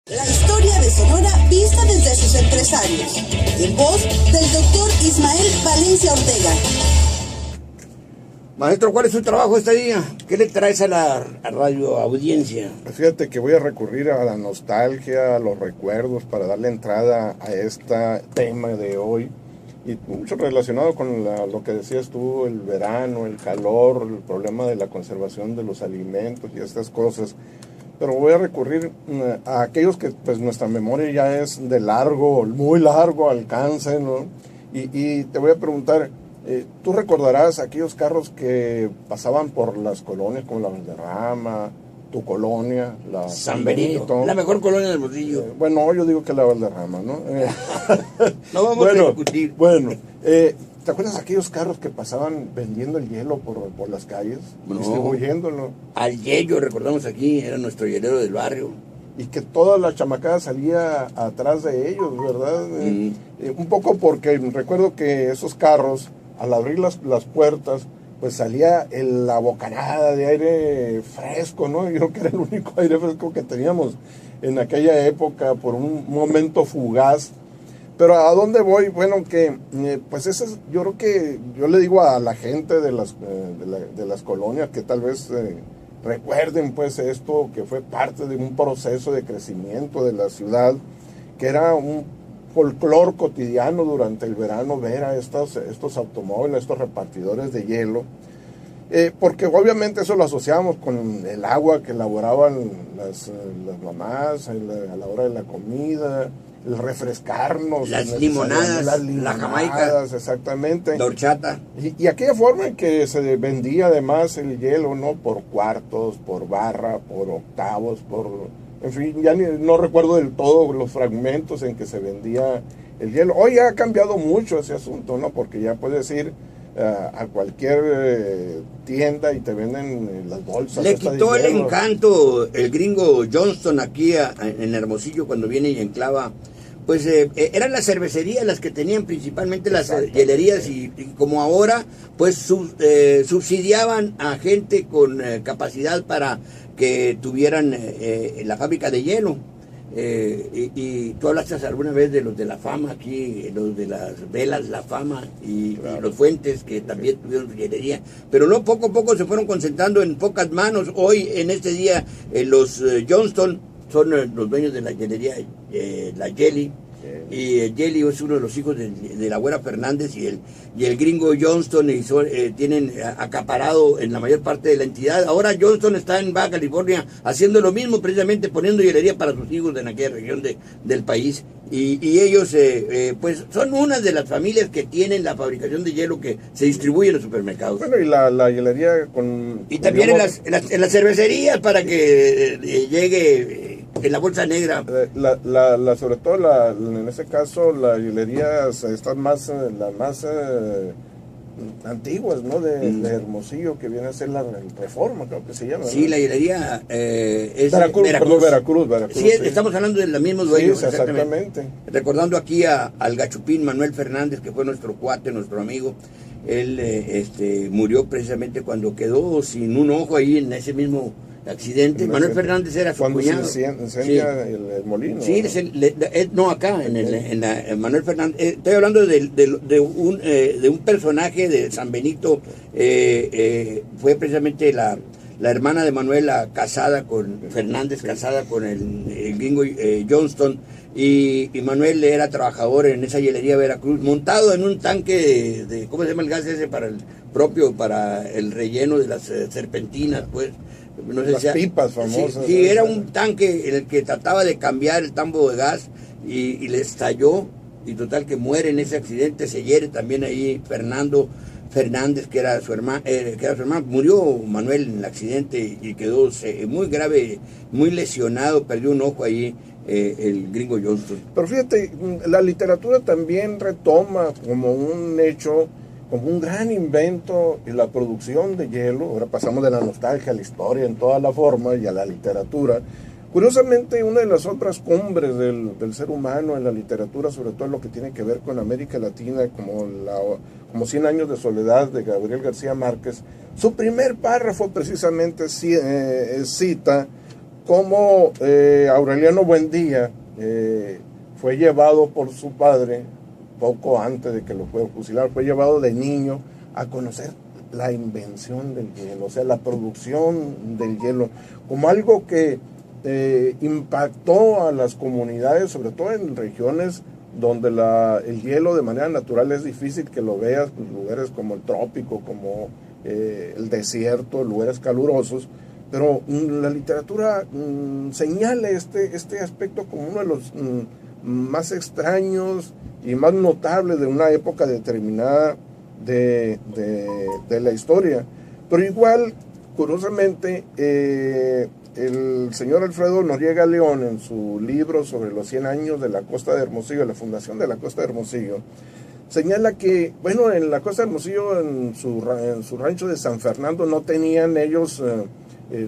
La historia de Sonora vista desde sus empresarios. En voz del doctor Ismael Valencia Ortega. Maestro, ¿cuál es su trabajo este día? ¿Qué le traes a la radio audiencia? Fíjate que voy a recurrir a la nostalgia, a los recuerdos para darle entrada a este tema de hoy. Y mucho relacionado con lo que decías tú, el verano, el calor, el problema de la conservación de los alimentos y estas cosas. Pero voy a recurrir a aquellos que pues nuestra memoria ya es de largo, muy largo alcance, ¿no? Y te voy a preguntar, ¿tú recordarás aquellos carros que pasaban por las colonias como la Valderrama, tu colonia, la San Benito, la mejor colonia del Hermosillo? Bueno, yo digo que la Valderrama, ¿no? No vamos a discutir. Bueno, ¿te acuerdas de aquellos carros que pasaban vendiendo el hielo por las calles? No. Distribuyéndolo. Al Yello, recordamos aquí, era nuestro hielero del barrio. Y que toda la chamacada salía atrás de ellos, ¿verdad? Un poco porque recuerdo que esos carros, al abrir las puertas, pues salía la bocanada de aire fresco, ¿no? Yo creo que era el único aire fresco que teníamos en aquella época por un momento fugaz. Pero ¿a dónde voy? Bueno, que pues eso es, yo creo que yo le digo a la gente de las colonias que tal vez recuerden pues esto, que fue parte de un proceso de crecimiento de la ciudad, que era un folclor cotidiano durante el verano ver a estos automóviles, estos repartidores de hielo, porque obviamente eso lo asociamos con el agua que elaboraban las mamás a la hora de la comida, el refrescarnos, las limonadas, la jamaica, exactamente, la horchata, y aquella forma en que se vendía además el hielo, ¿no? Por cuartos, por barra, por octavos, en fin, ya no recuerdo del todo los fragmentos en que se vendía el hielo. Hoy ha cambiado mucho ese asunto, ¿no? Porque ya puedes ir a cualquier tienda y te venden las bolsas. Le quitó el encanto el gringo Johnston aquí en Hermosillo cuando viene y enclava. Pues eran las cervecerías las que tenían principalmente las hielerías y como ahora pues subsidiaban a gente con capacidad para que tuvieran la fábrica de hielo. Y tú hablaste alguna vez de los de la Fama aquí, los de las velas La Fama y los Fuentes, que también tuvieron su hielería, pero no, poco a poco se fueron concentrando en pocas manos. Hoy en este día los Johnston son los dueños de la hielería la Jelly, y Jelly es uno de los hijos de la abuela Fernández y el gringo Johnston, y tienen acaparado en la mayor parte de la entidad. Ahora Johnston está en Baja California haciendo lo mismo, precisamente poniendo hielería para sus hijos en aquella región del país, y ellos pues son una de las familias que tienen la fabricación de hielo que se distribuye en los supermercados. Bueno, y la hielería y también en las cervecerías para que llegue en la bolsa negra. Sobre todo en ese caso las hielerías están las más antiguas, ¿no? De Hermosillo, que viene a ser la Reforma, creo que se llama, ¿no? Sí, la hielería es Veracruz. Sí, estamos hablando de los mismos dueños. Sí, exactamente. Recordando aquí al gachupín Manuel Fernández, que fue nuestro cuate, nuestro amigo. Él murió precisamente cuando quedó sin un ojo ahí en ese mismo accidente. Manuel Fernández era su cuñado. Se incendia el molino. Sí, no, acá, en Manuel Fernández. Estoy hablando de un personaje de San Benito. Fue precisamente la hermana de Manuela casada con Fernández, casada con el gringo Johnston. Y Manuel era trabajador en esa hielería Veracruz, montado en un tanque de ¿cómo se llama el gas ese para el relleno de las serpentinas, pues? No sé, las pipas famosas. Sí, era un tanque en el que trataba de cambiar el tambo de gas y le estalló, y total que muere en ese accidente. Se hiere también ahí Fernando Fernández, que era su hermano, murió Manuel en el accidente y quedó muy grave, muy lesionado, perdió un ojo ahí el gringo Johnston. Pero fíjate, la literatura también retoma como un hecho, como un gran invento en la producción de hielo. Ahora pasamos de la nostalgia a la historia en toda la forma y a la literatura. Curiosamente, una de las otras cumbres del ser humano en la literatura, sobre todo en lo que tiene que ver con América Latina, como 100 años de soledad de Gabriel García Márquez, su primer párrafo precisamente cita cómo Aureliano Buendía fue llevado por su padre, poco antes de que lo fuera a fusilar, fue llevado de niño a conocer la invención del hielo, o sea, la producción del hielo, como algo que impactó a las comunidades, sobre todo en regiones donde el hielo de manera natural es difícil que lo veas, pues, lugares como el trópico, como el desierto, lugares calurosos, pero la literatura señala este aspecto como uno de los más extraños y más notables de una época determinada de la historia. Pero igual, curiosamente, el señor Alfredo Noriega León, en su libro sobre los 100 años de la Costa de Hermosillo, la fundación de la Costa de Hermosillo, señala que, bueno, en la Costa de Hermosillo, en su rancho de San Fernando, no tenían ellos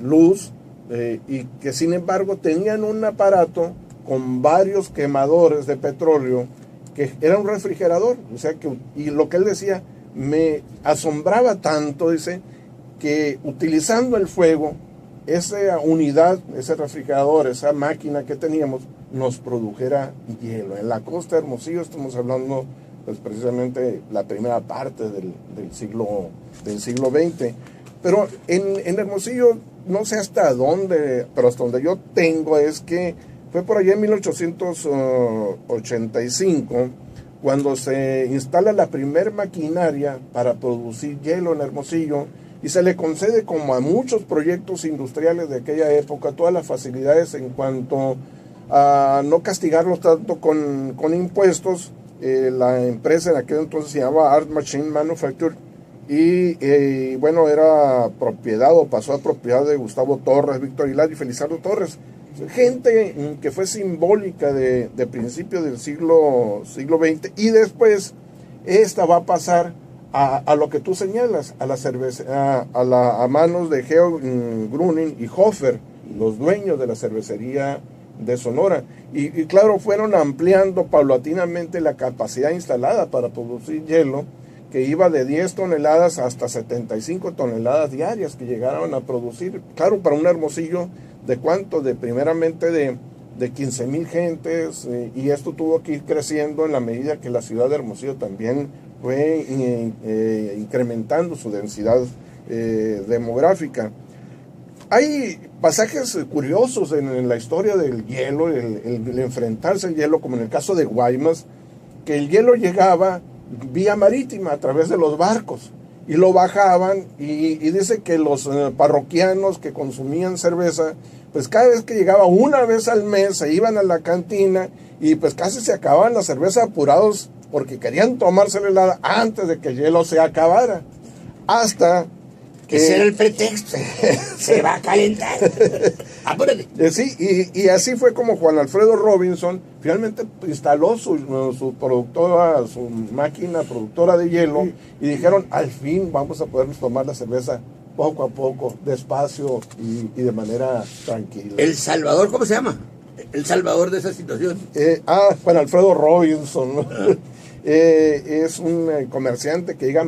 luz, y que sin embargo tenían un aparato con varios quemadores de petróleo, que era un refrigerador, o sea que, y lo que él decía, me asombraba tanto, dice, que utilizando el fuego, esa unidad, ese refrigerador, esa máquina que teníamos, nos produjera hielo. En la Costa de Hermosillo estamos hablando, pues, precisamente la primera parte del siglo XX. Pero en Hermosillo, no sé hasta dónde, pero hasta donde yo tengo, es que fue por allá en 1885, cuando se instala la primer maquinaria para producir hielo en Hermosillo, y se le concede, como a muchos proyectos industriales de aquella época, todas las facilidades en cuanto a no castigarlos tanto con impuestos. La empresa en aquel entonces se llamaba Art Machine Manufacture, y bueno, era propiedad, o pasó a propiedad, de Gustavo Torres, Víctor Hilar y Felizardo Torres. Gente que fue simbólica de principios del siglo XX, y después esta va a pasar a lo que tú señalas, a la cerveza, a manos de Geo Gruning y Hofer, los dueños de la cervecería de Sonora. Y claro, fueron ampliando paulatinamente la capacidad instalada para producir hielo, que iba de 10 toneladas hasta 75 toneladas diarias que llegaron a producir. Claro, para un Hermosillo, ¿de cuánto? Primeramente de 15,000 gentes, y esto tuvo que ir creciendo en la medida que la ciudad de Hermosillo también fue incrementando su densidad demográfica. Hay pasajes curiosos en la historia del hielo, el enfrentarse al hielo, como en el caso de Guaymas, que el hielo llegaba vía marítima a través de los barcos, y lo bajaban, y dice que los parroquianos que consumían cerveza, pues cada vez que llegaba, una vez al mes, se iban a la cantina, y pues casi se acababan la cerveza apurados, porque querían tomarse la helada antes de que el hielo se acabara. Hasta que... Ese era el pretexto. Se va a calentar. Apúrate. Sí, y así fue como Juan Alfredo Robinson finalmente instaló su productora, su máquina productora de hielo, y dijeron, al fin vamos a podernos tomar la cerveza poco a poco, despacio y de manera tranquila. El Salvador, ¿cómo se llama? El Salvador de esa situación. Juan Alfredo Robinson, ¿no? Es un comerciante que llega a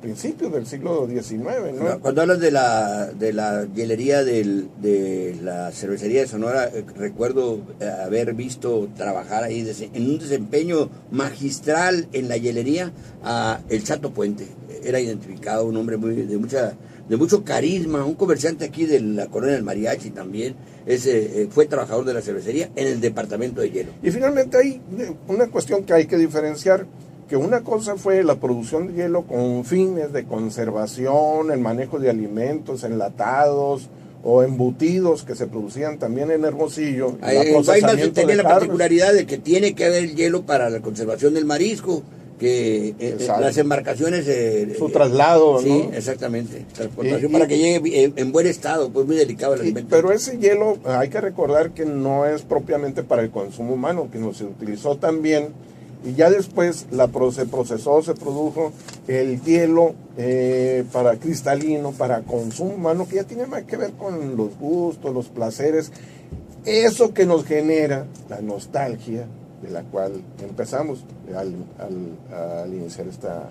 principios del siglo XIX, ¿no? Cuando hablas de la hielería de la cervecería de Sonora, recuerdo haber visto trabajar ahí en un desempeño magistral en la hielería a el Chato Puente. Era identificado un hombre de mucho carisma, un comerciante aquí de la colonia del Mariachi también. Fue trabajador de la cervecería en el departamento de hielo. Y finalmente hay una cuestión que hay que diferenciar, que una cosa fue la producción de hielo con fines de conservación, el manejo de alimentos enlatados o embutidos que se producían también en Hermosillo. Guaymas tenía la particularidad de que tiene que haber hielo para la conservación del marisco, que las embarcaciones... su traslado, sí, ¿no? Sí, exactamente. Transportación para que llegue en buen estado, pues muy delicado el alimento. Pero ese hielo, hay que recordar que no es propiamente para el consumo humano, que no se utilizó también, y ya después se produjo el hielo para cristalino, para consumo humano, que ya tiene más que ver con los gustos, los placeres, eso que nos genera la nostalgia, de la cual empezamos al iniciar esta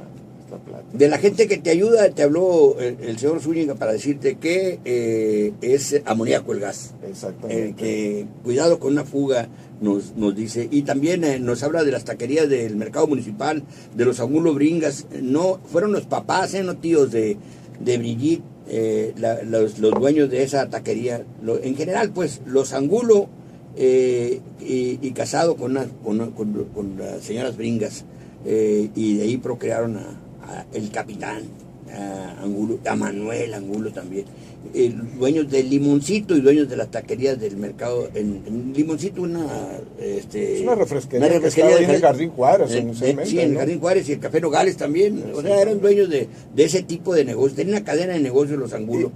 esta plática. De la gente que te ayuda, te habló el señor Zúñiga para decirte que es amoníaco el gas. Exactamente. Que cuidado con una fuga, nos dice. Y también nos habla de las taquerías del mercado municipal, de los Angulo Bringas. No, fueron los papás, no tíos de Brigitte, los dueños de esa taquería. En general, pues, los Angulo y casado con las señoras Bringas. Y de ahí procrearon a el capitán Angulo, a Manuel Angulo también, dueños del Limoncito y dueños de las taquerías del mercado en Limoncito, es una refresquería que estaba ahí en el Jardín Juárez, sí, en el Jardín Juárez, y el Café Nogales también, o sea, eran dueños de ese tipo de negocios, tenían una cadena de negocios los Angulo.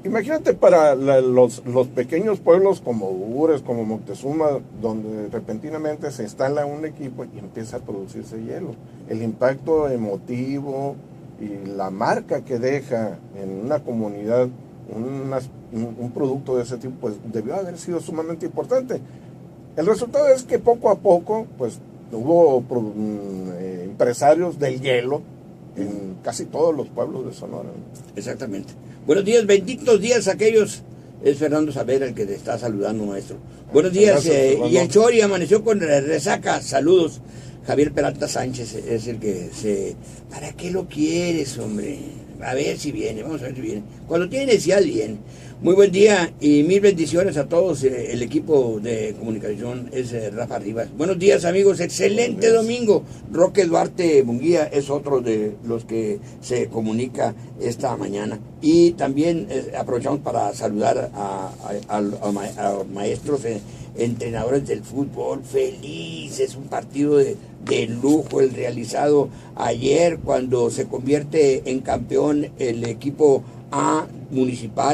Imagínate para los pequeños pueblos como Ures, como Moctezuma, donde repentinamente se instala un equipo y empieza a producirse hielo. El impacto emotivo y la marca que deja en una comunidad un producto de ese tipo, pues debió haber sido sumamente importante. El resultado es que poco a poco, pues hubo empresarios del hielo en casi todos los pueblos de Sonora. Exactamente. Buenos días, benditos días aquellos. Es Fernando Savera el que te está saludando, maestro. Buenos días. Y el Chori amaneció con resaca. Saludos. Javier Peralta Sánchez es el que ¿Para qué lo quieres, hombre? A ver si viene, vamos a ver si viene. Cuando tiene necesidad, viene. Muy buen día y mil bendiciones a todos. El equipo de comunicación es Rafa Rivas. Buenos días, amigos. Excelente domingo. Roque Duarte Munguía es otro de los que se comunica esta mañana. Y también aprovechamos para saludar a maestros, entrenadores del fútbol. Felices, un partido de lujo el realizado ayer cuando se convierte en campeón el equipo A municipal.